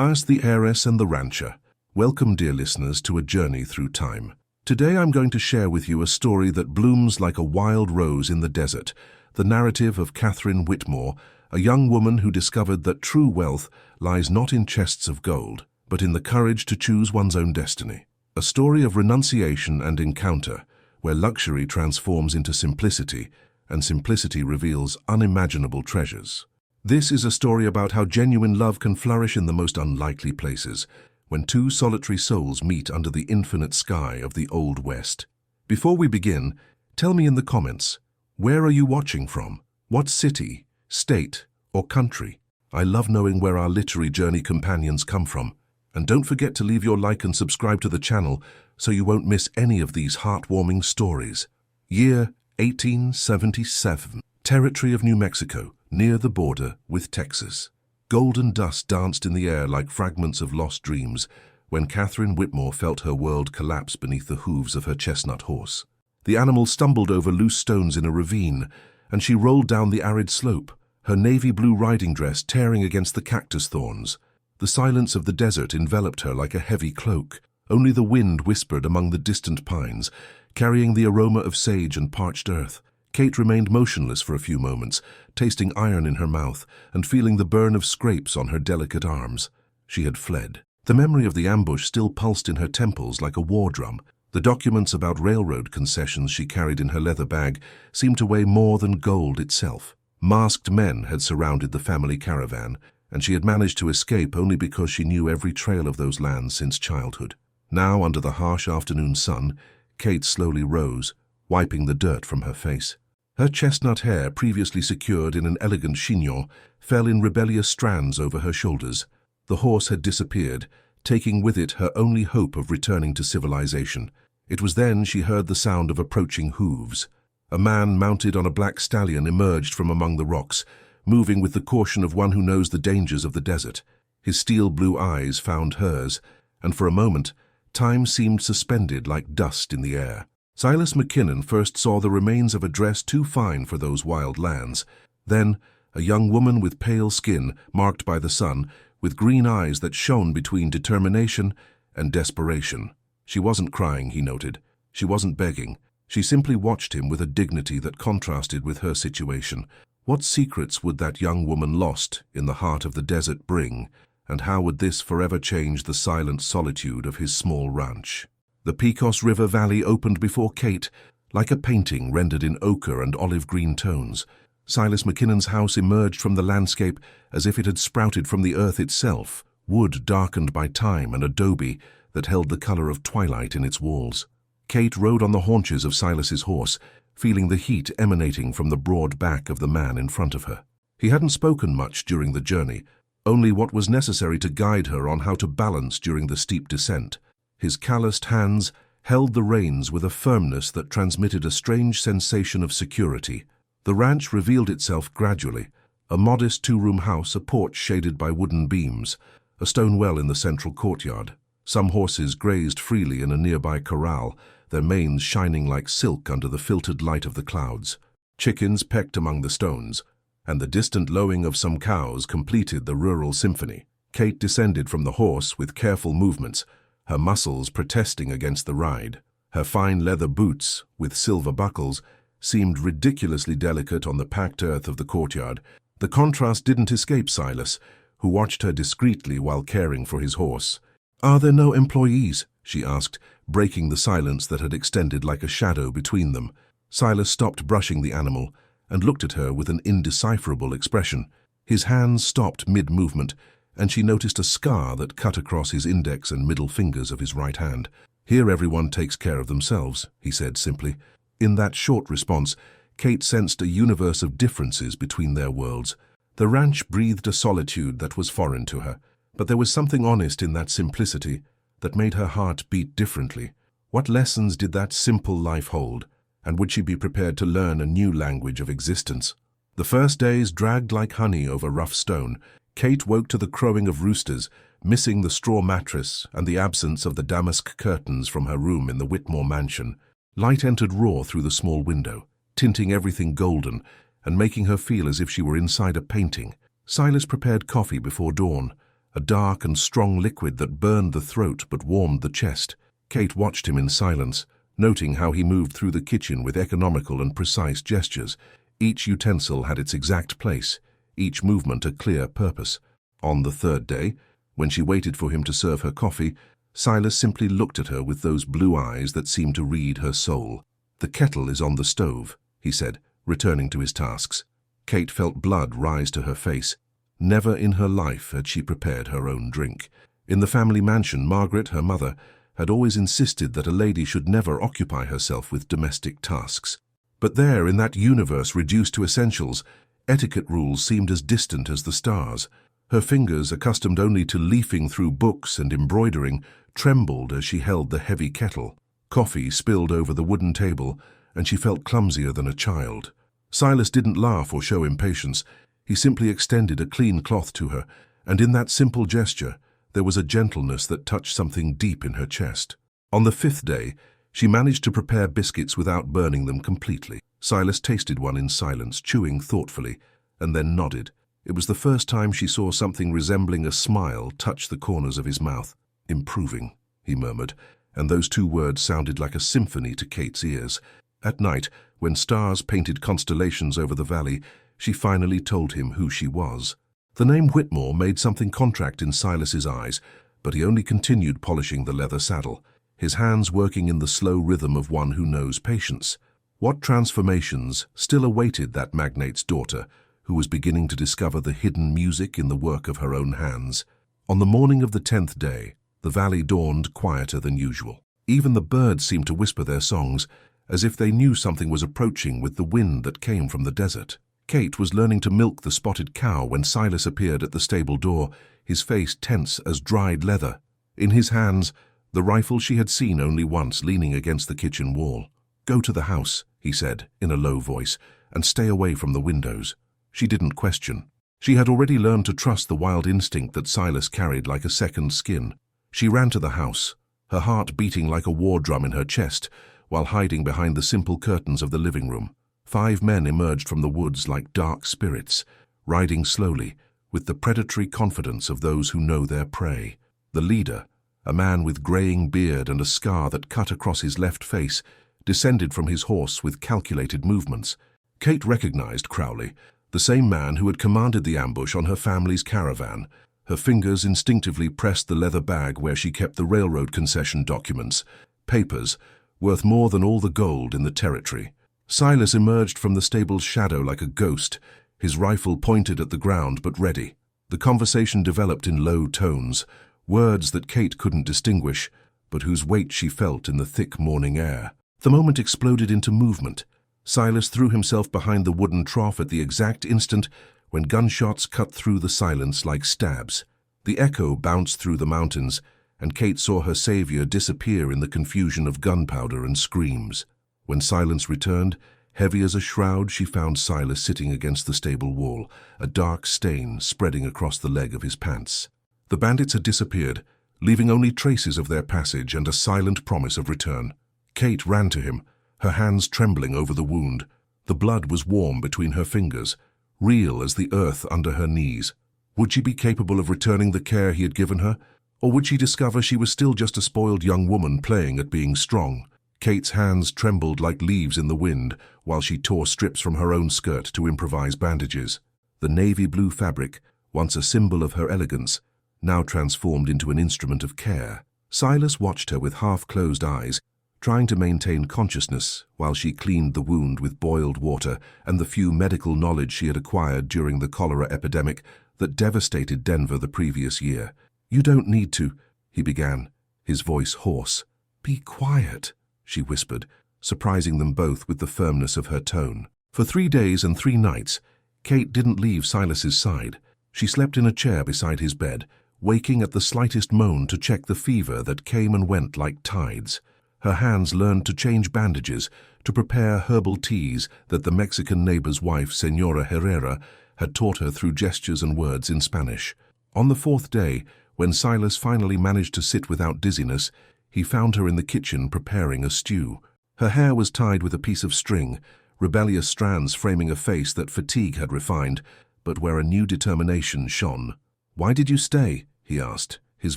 Ask the Heiress and the Rancher. Welcome, dear listeners, to a journey through time. Today I'm going to share with you a story that blooms like a wild rose in the desert, the narrative of Catherine Whitmore, a young woman who discovered that true wealth lies not in chests of gold, but in the courage to choose one's own destiny. A story of renunciation and encounter, where luxury transforms into simplicity, and simplicity reveals unimaginable treasures. This is a story about how genuine love can flourish in the most unlikely places, when two solitary souls meet under the infinite sky of the Old West. Before we begin, tell me in the comments, where are you watching from? What city, state, or country? I love knowing where our literary journey companions come from. And don't forget to leave your like and subscribe to the channel so you won't miss any of these heartwarming stories. Year 1877. Territory of New Mexico, near the border with Texas. Golden dust danced in the air like fragments of lost dreams when Catherine Whitmore felt her world collapse beneath the hooves of her chestnut horse. The animal stumbled over loose stones in a ravine, and she rolled down the arid slope, her navy blue riding dress tearing against the cactus thorns. The silence of the desert enveloped her like a heavy cloak. Only the wind whispered among the distant pines, carrying the aroma of sage and parched earth. Kate remained motionless for a few moments, tasting iron in her mouth and feeling the burn of scrapes on her delicate arms. She had fled. The memory of the ambush still pulsed in her temples like a war drum. The documents about railroad concessions she carried in her leather bag seemed to weigh more than gold itself. Masked men had surrounded the family caravan, and she had managed to escape only because she knew every trail of those lands since childhood. Now, under the harsh afternoon sun, Kate slowly rose, wiping the dirt from her face. Her chestnut hair, previously secured in an elegant chignon, fell in rebellious strands over her shoulders. The horse had disappeared, taking with it her only hope of returning to civilization. It was then she heard the sound of approaching hooves. A man mounted on a black stallion emerged from among the rocks, moving with the caution of one who knows the dangers of the desert. His steel-blue eyes found hers, and for a moment, time seemed suspended like dust in the air. Silas McKinnon first saw the remains of a dress too fine for those wild lands. Then, a young woman with pale skin, marked by the sun, with green eyes that shone between determination and desperation. She wasn't crying, he noted. She wasn't begging. She simply watched him with a dignity that contrasted with her situation. What secrets would that young woman lost in the heart of the desert bring, and how would this forever change the silent solitude of his small ranch? The Pecos River Valley opened before Kate, like a painting rendered in ochre and olive-green tones. Silas McKinnon's house emerged from the landscape as if it had sprouted from the earth itself, wood darkened by time and adobe that held the color of twilight in its walls. Kate rode on the haunches of Silas's horse, feeling the heat emanating from the broad back of the man in front of her. He hadn't spoken much during the journey, only what was necessary to guide her on how to balance during the steep descent. His calloused hands held the reins with a firmness that transmitted a strange sensation of security. The ranch revealed itself gradually, a modest two-room house, a porch shaded by wooden beams, a stone well in the central courtyard. Some horses grazed freely in a nearby corral, their manes shining like silk under the filtered light of the clouds. Chickens pecked among the stones, and the distant lowing of some cows completed the rural symphony. Kate descended from the horse with careful movements, her muscles protesting against the ride. Her fine leather boots, with silver buckles, seemed ridiculously delicate on the packed earth of the courtyard. The contrast didn't escape Silas, who watched her discreetly while caring for his horse. "Are there no employees?" she asked, breaking the silence that had extended like a shadow between them. Silas stopped brushing the animal and looked at her with an indecipherable expression. His hands stopped mid-movement, and she noticed a scar that cut across his index and middle fingers of his right hand. "Here everyone takes care of themselves," he said simply. In that short response, Kate sensed a universe of differences between their worlds. The ranch breathed a solitude that was foreign to her, but there was something honest in that simplicity that made her heart beat differently. What lessons did that simple life hold, and would she be prepared to learn a new language of existence? The first days dragged like honey over rough stone. Kate woke to the crowing of roosters, missing the straw mattress and the absence of the damask curtains from her room in the Whitmore mansion. Light entered raw through the small window, tinting everything golden and making her feel as if she were inside a painting. Silas prepared coffee before dawn, a dark and strong liquid that burned the throat but warmed the chest. Kate watched him in silence, noting how he moved through the kitchen with economical and precise gestures. Each utensil had its exact place, each movement a clear purpose. On the third day, when she waited for him to serve her coffee, Silas simply looked at her with those blue eyes that seemed to read her soul. "The kettle is on the stove," he said, returning to his tasks. Kate felt blood rise to her face. Never in her life had she prepared her own drink. In the family mansion, Margaret, her mother, had always insisted that a lady should never occupy herself with domestic tasks. But there, in that universe reduced to essentials, etiquette rules seemed as distant as the stars. Her fingers, accustomed only to leafing through books and embroidering, trembled as she held the heavy kettle. Coffee spilled over the wooden table, and she felt clumsier than a child. Silas didn't laugh or show impatience. He simply extended a clean cloth to her, and in that simple gesture, there was a gentleness that touched something deep in her chest. On the fifth day, she managed to prepare biscuits without burning them completely. Silas tasted one in silence, chewing thoughtfully, and then nodded. It was the first time she saw something resembling a smile touch the corners of his mouth. "Improving," he murmured, and those two words sounded like a symphony to Kate's ears. At night, when stars painted constellations over the valley, she finally told him who she was. The name Whitmore made something contract in Silas's eyes, but he only continued polishing the leather saddle, his hands working in the slow rhythm of one who knows patience. What transformations still awaited that magnate's daughter, who was beginning to discover the hidden music in the work of her own hands? On the morning of the 10th day, the valley dawned quieter than usual. Even the birds seemed to whisper their songs, as if they knew something was approaching with the wind that came from the desert. Kate was learning to milk the spotted cow when Silas appeared at the stable door, his face tense as dried leather. In his hands, the rifle she had seen only once leaning against the kitchen wall. "Go to the house," he said, in a low voice, "and stay away from the windows." She didn't question. She had already learned to trust the wild instinct that Silas carried like a second skin. She ran to the house, her heart beating like a war drum in her chest, while hiding behind the simple curtains of the living room. 5 men emerged from the woods like dark spirits, riding slowly, with the predatory confidence of those who know their prey. The leader, a man with graying beard and a scar that cut across his left face, descended from his horse with calculated movements. Kate recognized Crowley, the same man who had commanded the ambush on her family's caravan. Her fingers instinctively pressed the leather bag where she kept the railroad concession documents, papers worth more than all the gold in the territory. Silas emerged from the stable's shadow like a ghost, his rifle pointed at the ground but ready. The conversation developed in low tones, words that Kate couldn't distinguish, but whose weight she felt in the thick morning air. The moment exploded into movement. Silas threw himself behind the wooden trough at the exact instant when gunshots cut through the silence like stabs. The echo bounced through the mountains, and Kate saw her savior disappear in the confusion of gunpowder and screams. When silence returned, heavy as a shroud, she found Silas sitting against the stable wall, a dark stain spreading across the leg of his pants. The bandits had disappeared, leaving only traces of their passage and a silent promise of return. Kate ran to him, her hands trembling over the wound. The blood was warm between her fingers, real as the earth under her knees. Would she be capable of returning the care he had given her, or would she discover she was still just a spoiled young woman playing at being strong? Kate's hands trembled like leaves in the wind while she tore strips from her own skirt to improvise bandages. The navy blue fabric, once a symbol of her elegance, now transformed into an instrument of care. Silas watched her with half-closed eyes, trying to maintain consciousness while she cleaned the wound with boiled water and the few medical knowledge she had acquired during the cholera epidemic that devastated Denver the previous year. "You don't need to," he began, his voice hoarse. "Be quiet," she whispered, surprising them both with the firmness of her tone. For 3 days and 3 nights, Kate didn't leave Silas's side. She slept in a chair beside his bed, waking at the slightest moan to check the fever that came and went like tides. Her hands learned to change bandages, to prepare herbal teas that the Mexican neighbor's wife, Señora Herrera, had taught her through gestures and words in Spanish. On the 4th day, when Silas finally managed to sit without dizziness, he found her in the kitchen preparing a stew. Her hair was tied with a piece of string, rebellious strands framing a face that fatigue had refined, but where a new determination shone. "Why did you stay?" he asked, his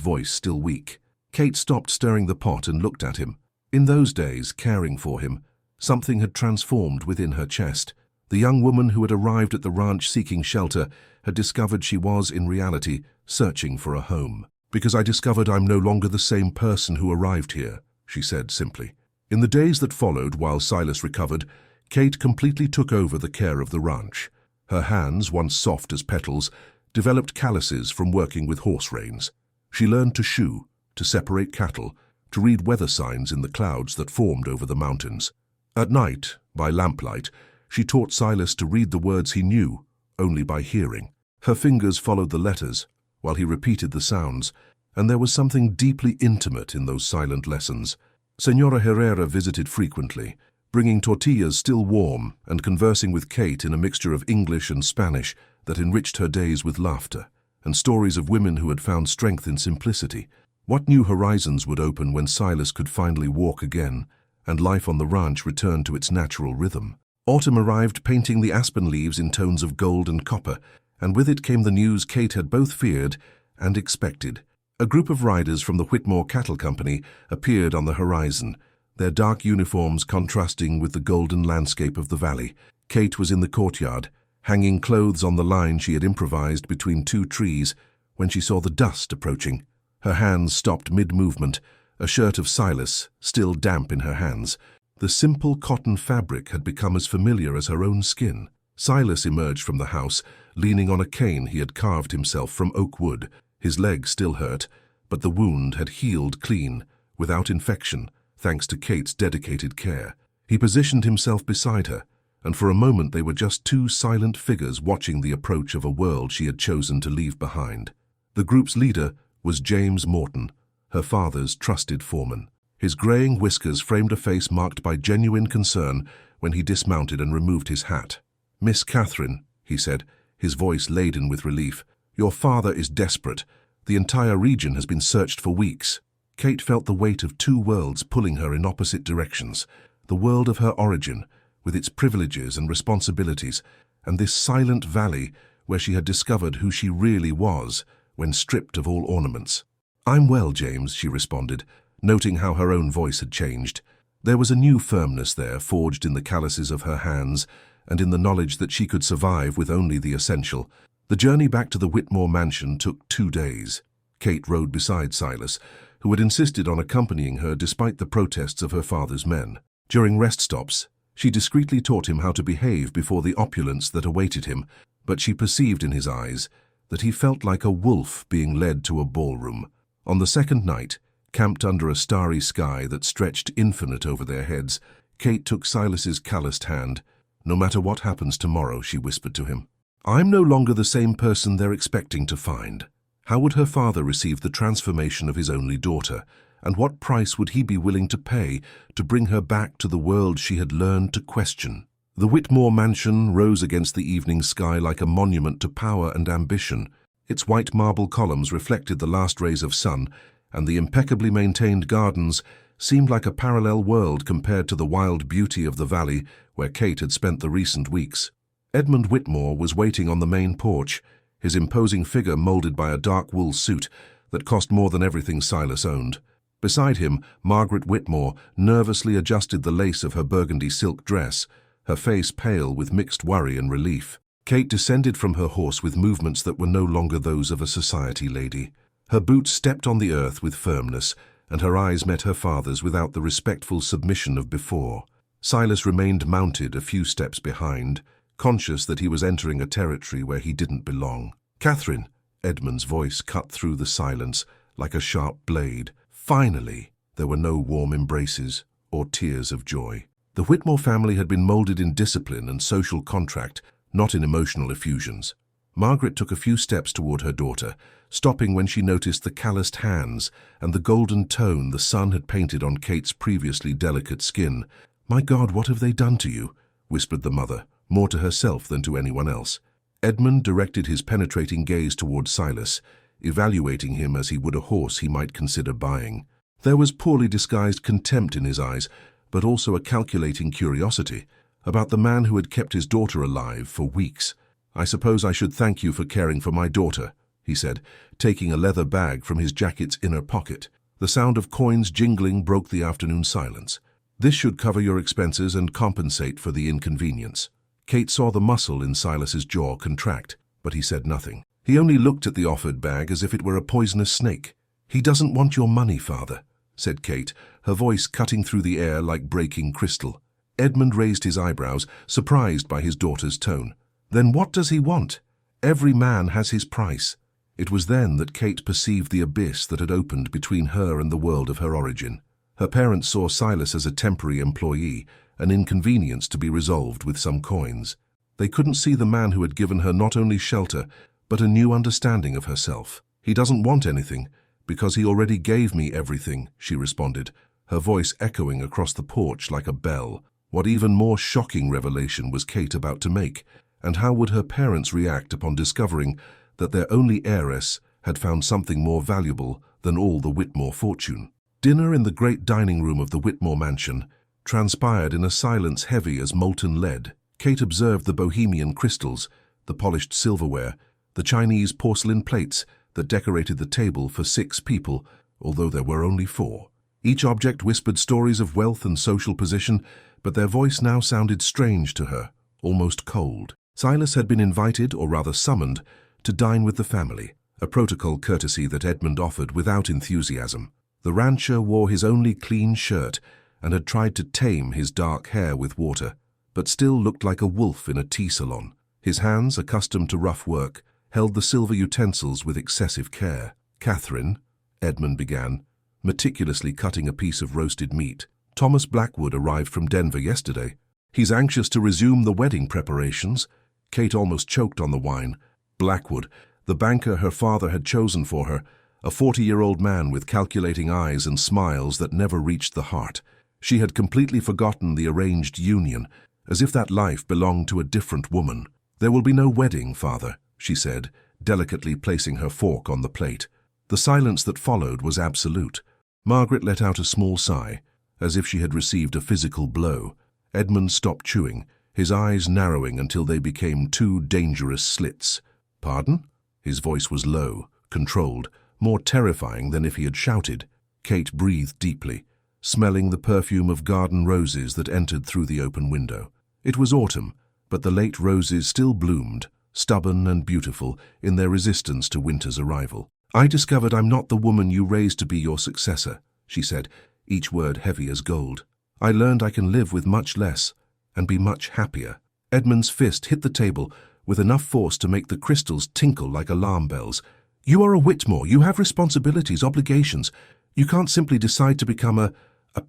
voice still weak. Kate stopped stirring the pot and looked at him. In those days, caring for him, something had transformed within her chest. The young woman who had arrived at the ranch seeking shelter had discovered she was, in reality, searching for a home. "Because I discovered I'm no longer the same person who arrived here," she said simply. In the days that followed, while Silas recovered, Kate completely took over the care of the ranch. Her hands, once soft as petals, developed calluses from working with horse reins. She learned to shoe, to separate cattle, to read weather signs in the clouds that formed over the mountains. At night, by lamplight, she taught Silas to read the words he knew, only by hearing. Her fingers followed the letters, while he repeated the sounds, and there was something deeply intimate in those silent lessons. Senora Herrera visited frequently, bringing tortillas still warm and conversing with Kate in a mixture of English and Spanish that enriched her days with laughter and stories of women who had found strength in simplicity. What new horizons would open when Silas could finally walk again, and life on the ranch returned to its natural rhythm? Autumn arrived, painting the aspen leaves in tones of gold and copper, and with it came the news Kate had both feared and expected. A group of riders from the Whitmore Cattle Company appeared on the horizon, their dark uniforms contrasting with the golden landscape of the valley. Kate was in the courtyard, hanging clothes on the line she had improvised between two trees, when she saw the dust approaching. Her hands stopped mid-movement, a shirt of Silas still damp in her hands. The simple cotton fabric had become as familiar as her own skin. Silas emerged from the house, leaning on a cane he had carved himself from oak wood. His leg still hurt, but the wound had healed clean, without infection, thanks to Kate's dedicated care. He positioned himself beside her, and for a moment they were just two silent figures watching the approach of a world she had chosen to leave behind. The group's leader was James Morton, her father's trusted foreman. His graying whiskers framed a face marked by genuine concern when he dismounted and removed his hat. "Miss Catherine," he said, his voice laden with relief, "your father is desperate. The entire region has been searched for weeks." Kate felt the weight of two worlds pulling her in opposite directions. The world of her origin, with its privileges and responsibilities, and this silent valley where she had discovered who she really was when stripped of all ornaments. "I'm well, James," she responded, noting how her own voice had changed. There was a new firmness there, forged in the calluses of her hands and in the knowledge that she could survive with only the essential. The journey back to the Whitmore mansion took 2 days. Kate rode beside Silas, who had insisted on accompanying her despite the protests of her father's men. During rest stops, she discreetly taught him how to behave before the opulence that awaited him, but she perceived in his eyes that he felt like a wolf being led to a ballroom. On the second night, camped under a starry sky that stretched infinite over their heads, Kate took Silas's calloused hand. "No matter what happens tomorrow," she whispered to him, "I'm no longer the same person they're expecting to find." How would her father receive the transformation of his only daughter, and what price would he be willing to pay to bring her back to the world she had learned to question? The Whitmore mansion rose against the evening sky like a monument to power and ambition. Its white marble columns reflected the last rays of sun, and the impeccably maintained gardens seemed like a parallel world compared to the wild beauty of the valley where Kate had spent the recent weeks. Edmund Whitmore was waiting on the main porch, his imposing figure molded by a dark wool suit that cost more than everything Silas owned. Beside him, Margaret Whitmore nervously adjusted the lace of her burgundy silk dress, her face pale with mixed worry and relief. Kate descended from her horse with movements that were no longer those of a society lady. Her boots stepped on the earth with firmness, and her eyes met her father's without the respectful submission of before. Silas remained mounted a few steps behind, conscious that he was entering a territory where he didn't belong. "Catherine," Edmund's voice cut through the silence like a sharp blade. Finally, there were no warm embraces or tears of joy. The Whitmore family had been molded in discipline and social contract, not in emotional effusions. Margaret took a few steps toward her daughter, stopping when she noticed the calloused hands and the golden tone the sun had painted on Kate's previously delicate skin. "My God, what have they done to you?" whispered the mother, more to herself than to anyone else. Edmund directed his penetrating gaze toward Silas, evaluating him as he would a horse he might consider buying. There was poorly disguised contempt in his eyes, but also a calculating curiosity about the man who had kept his daughter alive for weeks. "I suppose I should thank you for caring for my daughter," he said, taking a leather bag from his jacket's inner pocket. The sound of coins jingling broke the afternoon silence. "This should cover your expenses and compensate for the inconvenience." Kate saw the muscle in Silas's jaw contract, but he said nothing. He only looked at the offered bag as if it were a poisonous snake. "He doesn't want your money, father," said Kate, her voice cutting through the air like breaking crystal. Edmund raised his eyebrows, surprised by his daughter's tone. "Then what does he want? Every man has his price." It was then that Kate perceived the abyss that had opened between her and the world of her origin. Her parents saw Silas as a temporary employee, an inconvenience to be resolved with some coins. They couldn't see the man who had given her not only shelter, but a new understanding of herself. "He doesn't want anything, because he already gave me everything," she responded, her voice echoing across the porch like a bell. What even more shocking revelation was Kate about to make, and how would her parents react upon discovering that their only heiress had found something more valuable than all the Whitmore fortune? Dinner in the great dining room of the Whitmore mansion transpired in a silence heavy as molten lead. Kate observed the bohemian crystals, the polished silverware, the Chinese porcelain plates that decorated the table for 6 people, although there were only 4. Each object whispered stories of wealth and social position, but their voice now sounded strange to her, almost cold. Silas had been invited, or rather summoned, to dine with the family, a protocol courtesy that Edmund offered without enthusiasm. The rancher wore his only clean shirt and had tried to tame his dark hair with water, but still looked like a wolf in a tea salon. His hands, accustomed to rough work, held the silver utensils with excessive care. "Catherine," Edmund began, meticulously cutting a piece of roasted meat. "Thomas Blackwood arrived from Denver yesterday. He's anxious to resume the wedding preparations." Kate almost choked on the wine. Blackwood, the banker her father had chosen for her, a 40-year-old man with calculating eyes and smiles that never reached the heart. She had completely forgotten the arranged union, as if that life belonged to a different woman. "There will be no wedding, father," she said, delicately placing her fork on the plate. The silence that followed was absolute. Margaret let out a small sigh, as if she had received a physical blow. Edmund stopped chewing, his eyes narrowing until they became 2 dangerous slits. "Pardon?" His voice was low, controlled, more terrifying than if he had shouted. Kate breathed deeply, smelling the perfume of garden roses that entered through the open window. It was autumn, but the late roses still bloomed, stubborn and beautiful in their resistance to winter's arrival. "I discovered I'm not the woman you raised to be your successor," she said, each word heavy as gold. "I learned I can live with much less and be much happier." Edmund's fist hit the table with enough force to make the crystals tinkle like alarm bells. "You are a Whitmore. You have responsibilities, obligations. You can't simply decide to become a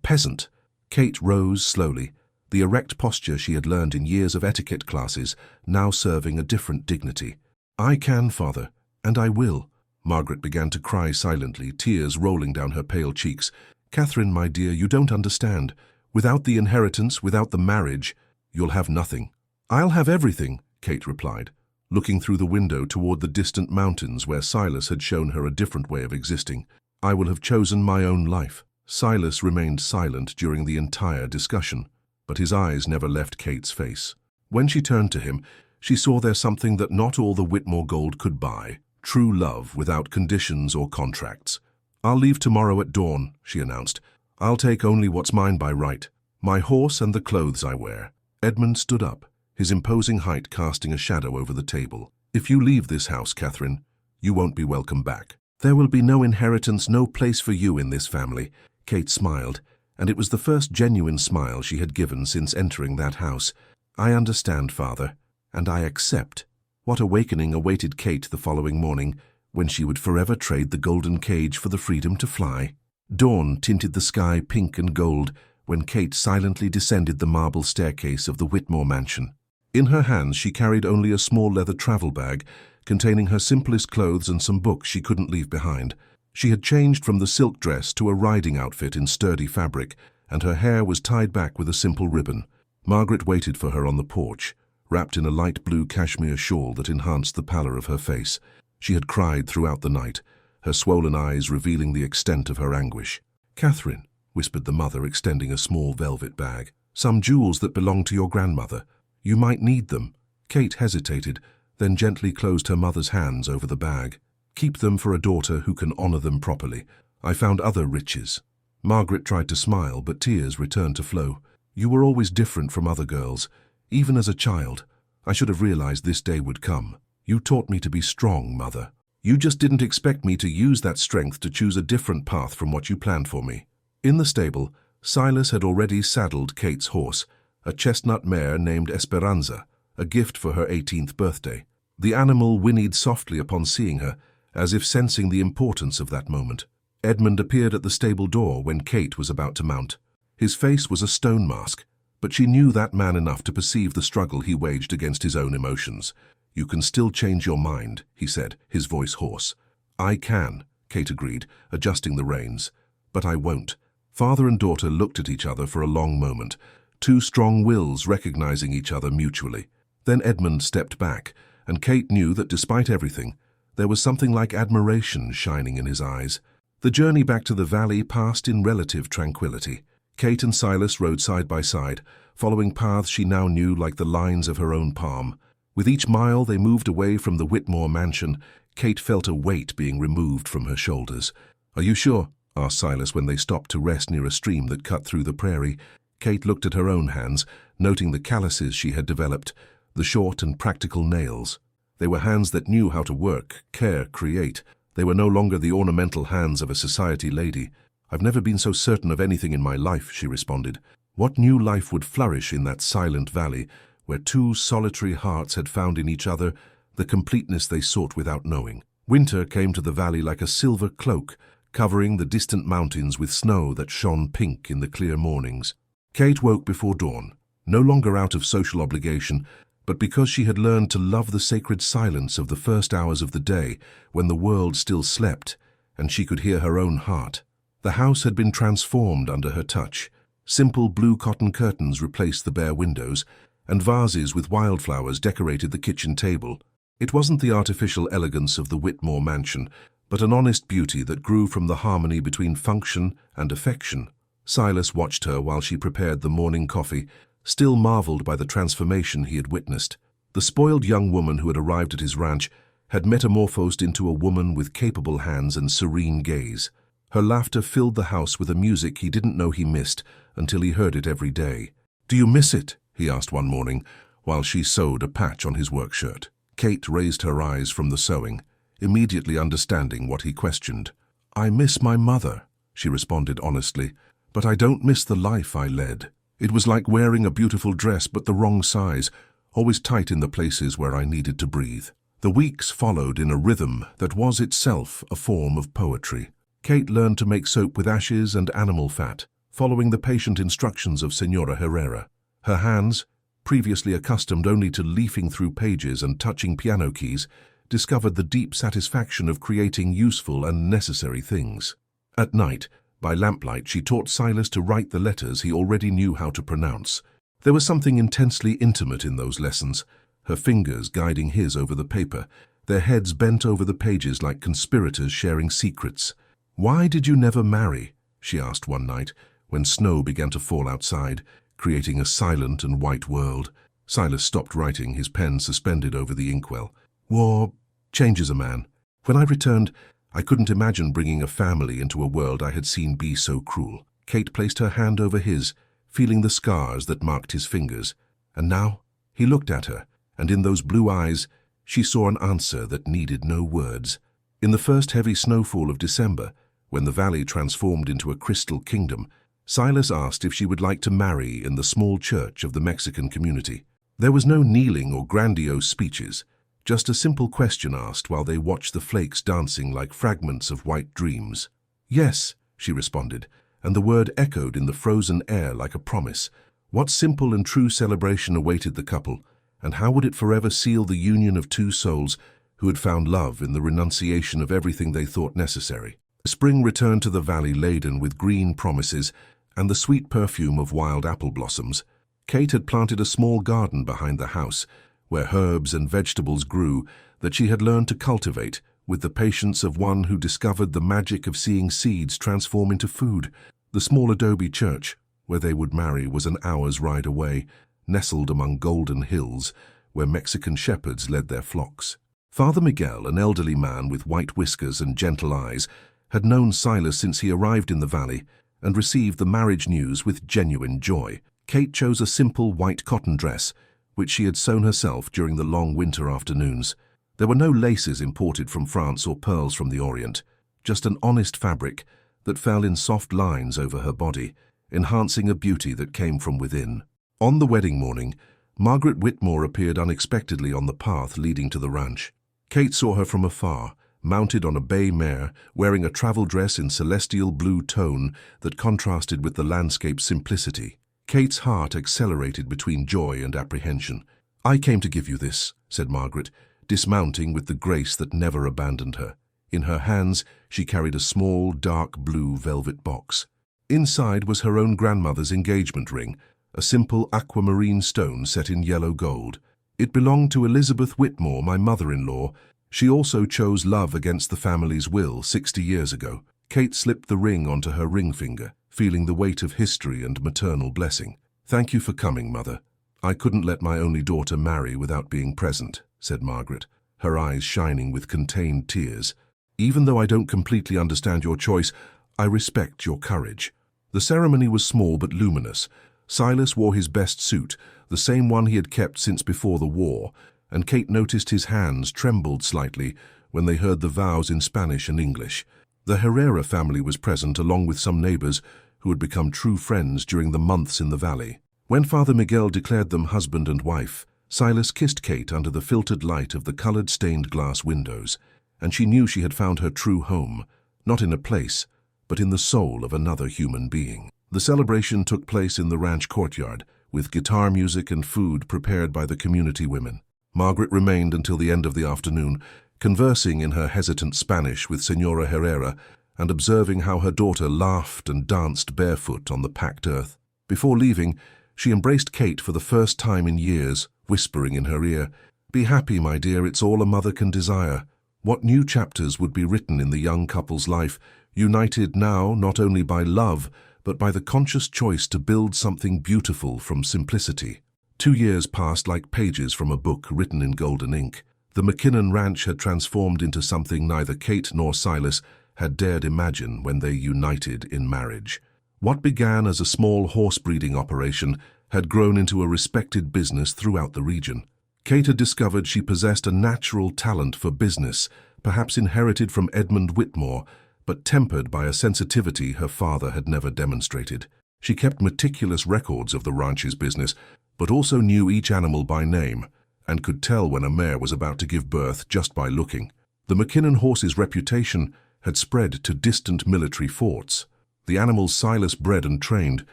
peasant." Kate rose slowly, the erect posture she had learned in years of etiquette classes now serving a different dignity. "I can, father, and I will." Margaret began to cry silently, tears rolling down her pale cheeks. "Catherine, my dear, you don't understand. Without the inheritance, without the marriage, you'll have nothing." "I'll have everything," Kate replied, looking through the window toward the distant mountains where Silas had shown her a different way of existing. "I will have chosen my own life." Silas remained silent during the entire discussion, but his eyes never left Kate's face. When she turned to him, she saw there something that not all the Whitmore gold could buy: true love without conditions or contracts. "I'll leave tomorrow at dawn," she announced. "I'll take only what's mine by right, my horse and the clothes I wear." Edmund stood up, his imposing height casting a shadow over the table. "If you leave this house, Catherine, you won't be welcome back." "There will be no inheritance, no place for you in this family." Kate smiled, and it was the first genuine smile she had given since entering that house. "I understand, father, and I accept." What awakening awaited Kate the following morning, when she would forever trade the golden cage for the freedom to fly. Dawn tinted the sky pink and gold when Kate silently descended the marble staircase of the Whitmore mansion. In her hands she carried only a small leather travel bag containing her simplest clothes and some books she couldn't leave behind. She had changed from the silk dress to a riding outfit in sturdy fabric, and her hair was tied back with a simple ribbon. Margaret waited for her on the porch, wrapped in a light blue cashmere shawl that enhanced the pallor of her face. She had cried throughout the night, her swollen eyes revealing the extent of her anguish. "Catherine," whispered the mother, extending a small velvet bag. "Some jewels that belonged to your grandmother. You might need them." Kate hesitated, then gently closed her mother's hands over the bag. Keep them for a daughter who can honor them properly. I found other riches." Margaret tried to smile, but tears returned to flow. "You were always different from other girls. Even as a child, I should have realized this day would come. You taught me to be strong, Mother. You just didn't expect me to use that strength to choose a different path from what you planned for me." In the stable, Silas had already saddled Kate's horse, a chestnut mare named Esperanza, a gift for her 18th birthday. The animal whinnied softly upon seeing her, as if sensing the importance of that moment. Edmund appeared at the stable door when Kate was about to mount. His face was a stone mask, but she knew that man enough to perceive the struggle he waged against his own emotions. "You can still change your mind," he said, his voice hoarse. "I can," Kate agreed, adjusting the reins. "But I won't." Father and daughter looked at each other for a long moment, two strong wills recognizing each other mutually. Then Edmund stepped back, and Kate knew that despite everything, there was something like admiration shining in his eyes. The journey back to the valley passed in relative tranquility. Kate and Silas rode side by side, following paths she now knew like the lines of her own palm. With each mile they moved away from the Whitmore mansion, Kate felt a weight being removed from her shoulders. "Are you sure?" asked Silas when they stopped to rest near a stream that cut through the prairie. Kate looked at her own hands, noting the calluses she had developed, the short and practical nails. They were hands that knew how to work, care, create. They were no longer the ornamental hands of a society lady. "I've never been so certain of anything in my life," she responded. What new life would flourish in that silent valley, where two solitary hearts had found in each other the completeness they sought without knowing? Winter came to the valley like a silver cloak, covering the distant mountains with snow that shone pink in the clear mornings. Kate woke before dawn, no longer out of social obligation, but because she had learned to love the sacred silence of the first hours of the day when the world still slept and she could hear her own heart. The house had been transformed under her touch. Simple blue cotton curtains replaced the bare windows, and vases with wildflowers decorated the kitchen table. It wasn't the artificial elegance of the Whitmore mansion, but an honest beauty that grew from the harmony between function and affection. Silas watched her while she prepared the morning coffee, still marveled by the transformation he had witnessed. The spoiled young woman who had arrived at his ranch had metamorphosed into a woman with capable hands and serene gaze. Her laughter filled the house with a music he didn't know he missed until he heard it every day. "Do you miss it?" he asked one morning, while she sewed a patch on his work shirt. Kate raised her eyes from the sewing, immediately understanding what he questioned. "I miss my mother," she responded honestly, "but I don't miss the life I led. It was like wearing a beautiful dress but the wrong size, always tight in the places where I needed to breathe." The weeks followed in a rhythm that was itself a form of poetry. Kate learned to make soap with ashes and animal fat, following the patient instructions of Senora Herrera. Her hands, previously accustomed only to leafing through pages and touching piano keys, discovered the deep satisfaction of creating useful and necessary things. At night, by lamplight, she taught Silas to write the letters he already knew how to pronounce. There was something intensely intimate in those lessons, her fingers guiding his over the paper, their heads bent over the pages like conspirators sharing secrets. "Why did you never marry?" she asked one night, when snow began to fall outside, creating a silent and white world. Silas stopped writing, his pen suspended over the inkwell. "War changes a man. When I returned, I couldn't imagine bringing a family into a world I had seen be so cruel." Kate placed her hand over his, feeling the scars that marked his fingers. And now he looked at her, and in those blue eyes she saw an answer that needed no words. In the first heavy snowfall of December, when the valley transformed into a crystal kingdom, Silas asked if she would like to marry in the small church of the Mexican community. There was no kneeling or grandiose speeches, just a simple question asked while they watched the flakes dancing like fragments of white dreams. "Yes," she responded, and the word echoed in the frozen air like a promise. What simple and true celebration awaited the couple, and how would it forever seal the union of two souls who had found love in the renunciation of everything they thought necessary? Spring returned to the valley laden with green promises and the sweet perfume of wild apple blossoms. Kate had planted a small garden behind the house, where herbs and vegetables grew that she had learned to cultivate with the patience of one who discovered the magic of seeing seeds transform into food. The small adobe church, where they would marry, was an hour's ride away, nestled among golden hills where Mexican shepherds led their flocks. Father Miguel, an elderly man with white whiskers and gentle eyes, had known Silas since he arrived in the valley and received the marriage news with genuine joy. Kate chose a simple white cotton dress, which she had sewn herself during the long winter afternoons. There were no laces imported from France or pearls from the Orient, just an honest fabric that fell in soft lines over her body, enhancing a beauty that came from within. On the wedding morning, Margaret Whitmore appeared unexpectedly on the path leading to the ranch. Kate saw her from afar, mounted on a bay mare, wearing a travel dress in celestial blue tone that contrasted with the landscape's simplicity. Kate's heart accelerated between joy and apprehension. "I came to give you this," said Margaret, dismounting with the grace that never abandoned her. In her hands, she carried a small, dark blue velvet box. Inside was her own grandmother's engagement ring, a simple aquamarine stone set in yellow gold. "It belonged to Elizabeth Whitmore, my mother-in-law. She also chose love against the family's will 60 years ago." Kate slipped the ring onto her ring finger, feeling the weight of history and maternal blessing. "Thank you for coming, Mother. I couldn't let my only daughter marry without being present," said Margaret, her eyes shining with contained tears. "Even though I don't completely understand your choice, I respect your courage." The ceremony was small but luminous. Silas wore his best suit, the same one he had kept since before the war, and Kate noticed his hands trembled slightly when they heard the vows in Spanish and English. The Herrera family was present, along with some neighbors who had become true friends during the months in the valley. When Father Miguel declared them husband and wife, Silas kissed Kate under the filtered light of the colored stained glass windows, and she knew she had found her true home, not in a place, but in the soul of another human being. The celebration took place in the ranch courtyard, with guitar music and food prepared by the community women. Margaret remained until the end of the afternoon, conversing in her hesitant Spanish with Señora Herrera and observing how her daughter laughed and danced barefoot on the packed earth. Before leaving, she embraced Kate for the first time in years, whispering in her ear, "Be happy, my dear, it's all a mother can desire." What new chapters would be written in the young couple's life, united now not only by love, but by the conscious choice to build something beautiful from simplicity. 2 years passed like pages from a book written in golden ink. The McKinnon Ranch had transformed into something neither Kate nor Silas had dared imagine when they united in marriage. What began as a small horse-breeding operation had grown into a respected business throughout the region. Kate had discovered she possessed a natural talent for business, perhaps inherited from Edmund Whitmore, but tempered by a sensitivity her father had never demonstrated. She kept meticulous records of the ranch's business, but also knew each animal by name, and could tell when a mare was about to give birth just by looking. The McKinnon horse's reputation had spread to distant military forts. The animals Silas bred and trained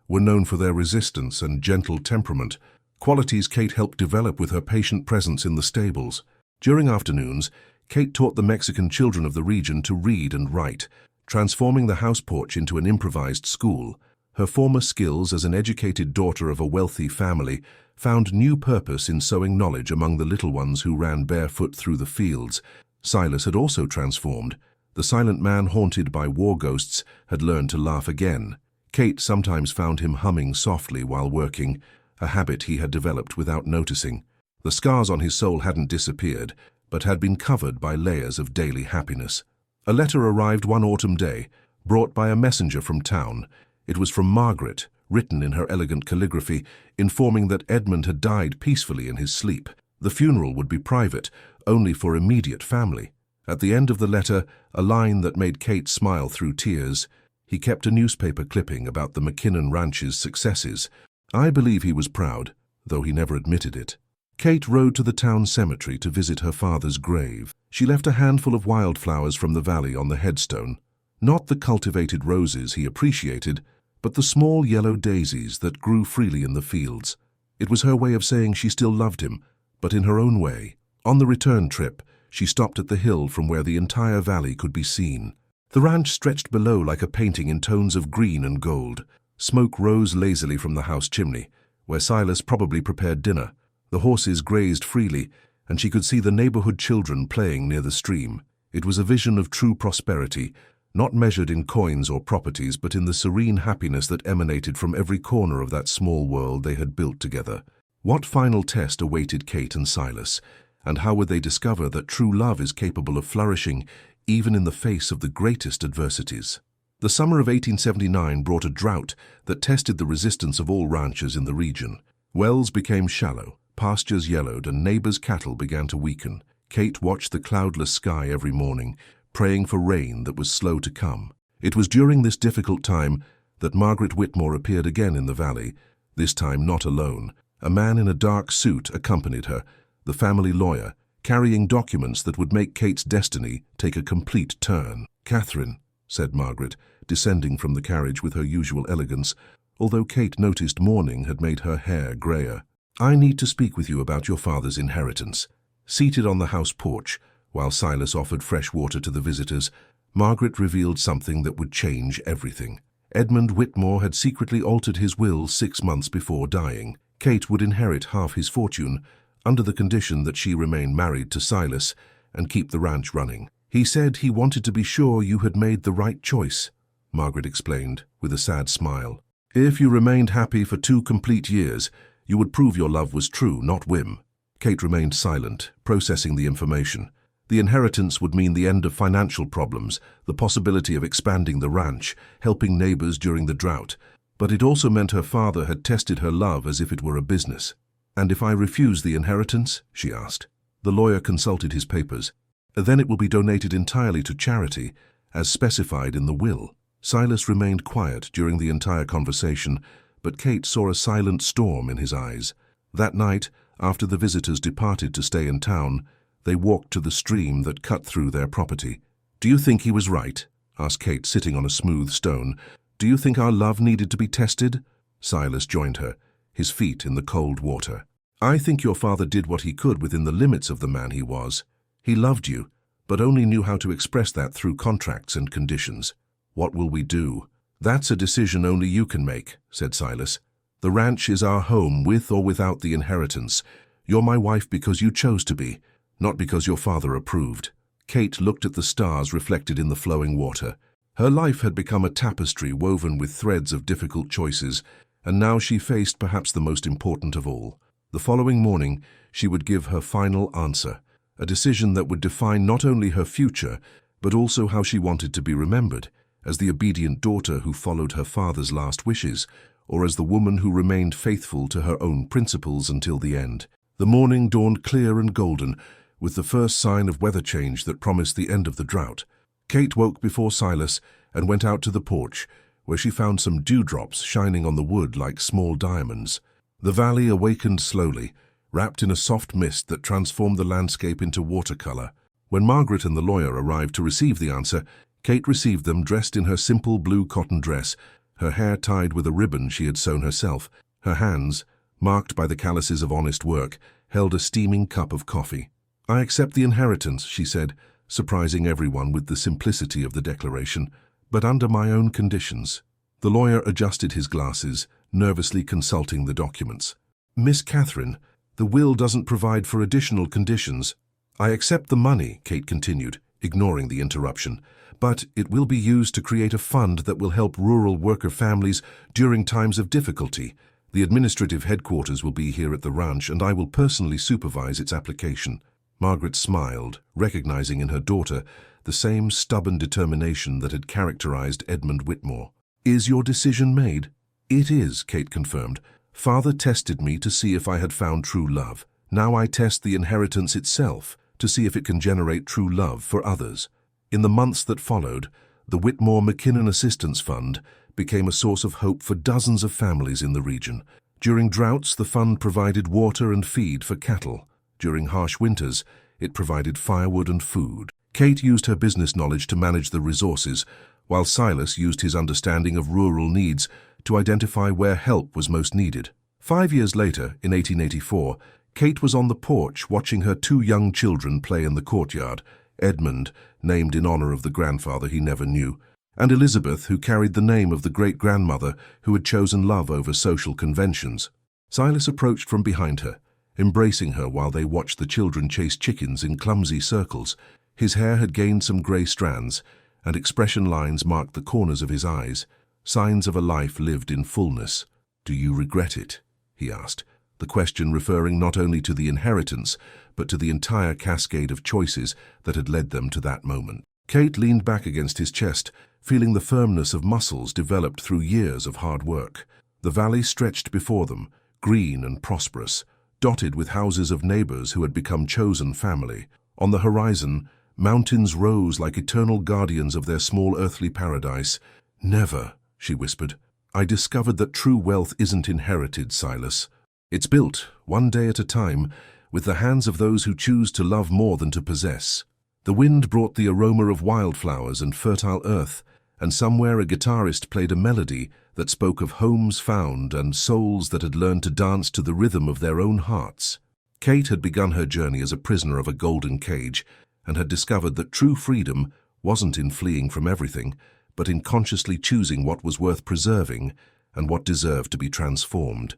were known for their resistance and gentle temperament, qualities Kate helped develop with her patient presence in the stables. During afternoons, Kate taught the Mexican children of the region to read and write, transforming the house porch into an improvised school. Her former skills as an educated daughter of a wealthy family found new purpose in sowing knowledge among the little ones who ran barefoot through the fields. Silas had also transformed. The silent man haunted by war ghosts had learned to laugh again. Kate sometimes found him humming softly while working, a habit he had developed without noticing. The scars on his soul hadn't disappeared, but had been covered by layers of daily happiness. A letter arrived one autumn day, brought by a messenger from town. It was from Margaret, written in her elegant calligraphy, informing that Edmund had died peacefully in his sleep. The funeral would be private, only for immediate family. At the end of the letter, a line that made Kate smile through tears. He kept a newspaper clipping about the McKinnon Ranch's successes. I believe he was proud, though he never admitted it. Kate rode to the town cemetery to visit her father's grave. She left a handful of wildflowers from the valley on the headstone. Not the cultivated roses he appreciated, but the small yellow daisies that grew freely in the fields. It was her way of saying she still loved him, but in her own way. On the return trip, she stopped at the hill from where the entire valley could be seen. The ranch stretched below like a painting in tones of green and gold. Smoke rose lazily from the house chimney, where Silas probably prepared dinner. The horses grazed freely, and she could see the neighborhood children playing near the stream. It was a vision of true prosperity, not measured in coins or properties, but in the serene happiness that emanated from every corner of that small world they had built together. What final test awaited Kate and Silas? And how would they discover that true love is capable of flourishing even in the face of the greatest adversities? The summer of 1879 brought a drought that tested the resistance of all ranchers in the region. Wells became shallow, pastures yellowed, and neighbors' cattle began to weaken. Kate watched the cloudless sky every morning, praying for rain that was slow to come. It was during this difficult time that Margaret Whitmore appeared again in the valley, this time not alone. A man in a dark suit accompanied her, the family lawyer, carrying documents that would make Kate's destiny take a complete turn. "Catherine," said Margaret, descending from the carriage with her usual elegance, although Kate noticed mourning had made her hair grayer. "I need to speak with you about your father's inheritance." Seated on the house porch, while Silas offered fresh water to the visitors, Margaret revealed something that would change everything. Edmund Whitmore had secretly altered his will 6 months before dying. Kate would inherit half his fortune, under the condition that she remain married to Silas and keep the ranch running. "He said he wanted to be sure you had made the right choice," Margaret explained, with a sad smile. "If you remained happy for 2 complete years, you would prove your love was true, not whim." Kate remained silent, processing the information. The inheritance would mean the end of financial problems, the possibility of expanding the ranch, helping neighbors during the drought. But it also meant her father had tested her love as if it were a business. "And if I refuse the inheritance?" she asked. The lawyer consulted his papers. "Then it will be donated entirely to charity, as specified in the will." Silas remained quiet during the entire conversation, but Kate saw a silent storm in his eyes. That night, after the visitors departed to stay in town, they walked to the stream that cut through their property. "Do you think he was right?" asked Kate, sitting on a smooth stone. "Do you think our love needed to be tested?" Silas joined her, his feet in the cold water. "I think your father did what he could within the limits of the man he was. He loved you, but only knew how to express that through contracts and conditions. What will we do?" "That's a decision only you can make," said Silas. "The ranch is our home, with or without the inheritance. You're my wife because you chose to be, not because your father approved." Kate looked at the stars reflected in the flowing water. Her life had become a tapestry woven with threads of difficult choices, and now she faced perhaps the most important of all. The following morning, she would give her final answer, a decision that would define not only her future, but also how she wanted to be remembered, as the obedient daughter who followed her father's last wishes, or as the woman who remained faithful to her own principles until the end. The morning dawned clear and golden, with the first sign of weather change that promised the end of the drought. Kate woke before Silas and went out to the porch, where she found some dewdrops shining on the wood like small diamonds. The valley awakened slowly, wrapped in a soft mist that transformed the landscape into watercolor. When Margaret and the lawyer arrived to receive the answer, Kate received them dressed in her simple blue cotton dress, her hair tied with a ribbon she had sewn herself. Her hands, marked by the calluses of honest work, held a steaming cup of coffee. "I accept the inheritance," she said, surprising everyone with the simplicity of the declaration, "but under my own conditions." The lawyer adjusted his glasses, nervously consulting the documents. "Miss Catherine, the will doesn't provide for additional conditions." "I accept the money," Kate continued, ignoring the interruption, "but it will be used to create a fund that will help rural worker families during times of difficulty. The administrative headquarters will be here at the ranch, and I will personally supervise its application." Margaret smiled, recognizing in her daughter the same stubborn determination that had characterized Edmund Whitmore. "Is your decision made?" "It is," Kate confirmed. "Father tested me to see if I had found true love. Now I test the inheritance itself to see if it can generate true love for others." In the months that followed, the Whitmore-McKinnon Assistance Fund became a source of hope for dozens of families in the region. During droughts, the fund provided water and feed for cattle. During harsh winters, it provided firewood and food. Kate used her business knowledge to manage the resources, while Silas used his understanding of rural needs to identify where help was most needed. 5 years later, in 1884, Kate was on the porch watching her 2 young children play in the courtyard, Edmund, named in honor of the grandfather he never knew, and Elizabeth, who carried the name of the great-grandmother who had chosen love over social conventions. Silas approached from behind her, embracing her while they watched the children chase chickens in clumsy circles. His hair had gained some gray strands, and expression lines marked the corners of his eyes, signs of a life lived in fullness. "Do you regret it?" he asked, the question referring not only to the inheritance, but to the entire cascade of choices that had led them to that moment. Kate leaned back against his chest, feeling the firmness of muscles developed through years of hard work. The valley stretched before them, green and prosperous, dotted with houses of neighbors who had become chosen family. On the horizon, mountains rose like eternal guardians of their small earthly paradise. "Never," she whispered. "I discovered that true wealth isn't inherited, Silas. It's built, one day at a time, with the hands of those who choose to love more than to possess." The wind brought the aroma of wildflowers and fertile earth, and somewhere a guitarist played a melody that spoke of homes found and souls that had learned to dance to the rhythm of their own hearts. Kate had begun her journey as a prisoner of a golden cage and had discovered that true freedom wasn't in fleeing from everything, but in consciously choosing what was worth preserving and what deserved to be transformed.